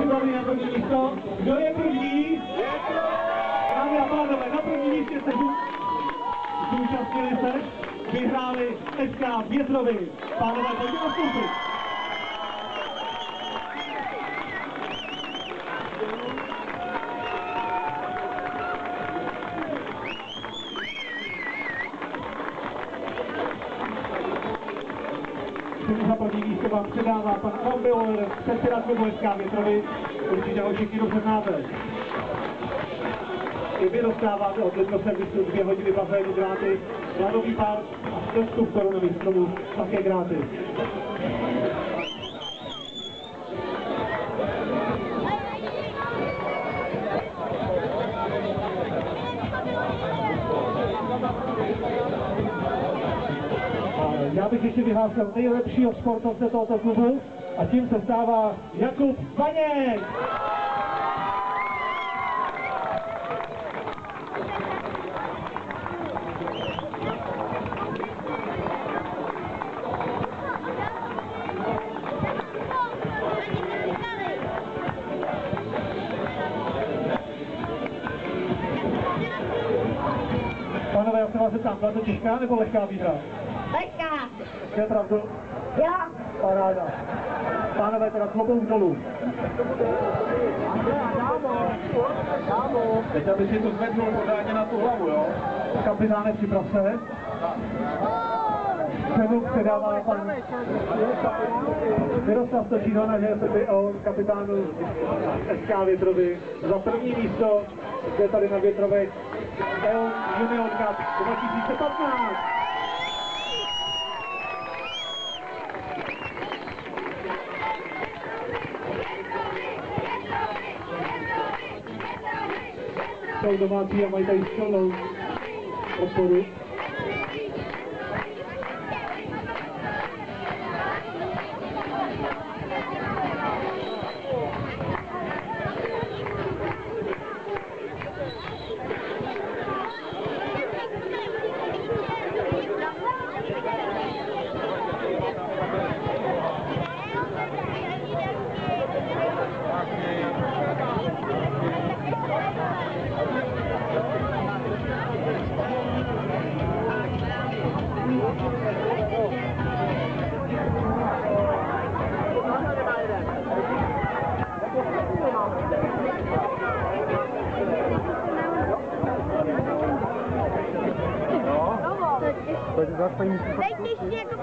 připravený na první místo. Kdo je první? Dámy a pánové, na první místě se zúčastnili se, vyhráli SK Větrovi. Pánové, pojďte nastoupit. Za první místo vám předává pan Aaron Biller, předseda klubu SK Větrovi. Určitě ho všichni dobře znáte. I vy dostáváte od Lidnoservisu 2 hodiny bazénu gratis, hladový pár a 100 korunových stromů také gratis. Já bych ještě vyhlásil nejlepšího sportovce tohoto klubu a tím se stává Jakub Vaněk. Pánové, já se vás zeptám, byla to těžká nebo lehká výhra? Lehká. Je pravdu? Jo. Paráda. Pánové, teda klobouk dolů. Teď aby si to zvednul pořádně na tu hlavu, jo? Kapitáne, připrav se. Cenu předává pan Miroslav Točího, že se by o kapitánu SK Větrovi za první místo, kde tady na Větrovech EON Junior Cup 2015. Jsou domácí a mají tady silnou oporu. Teď ještě jako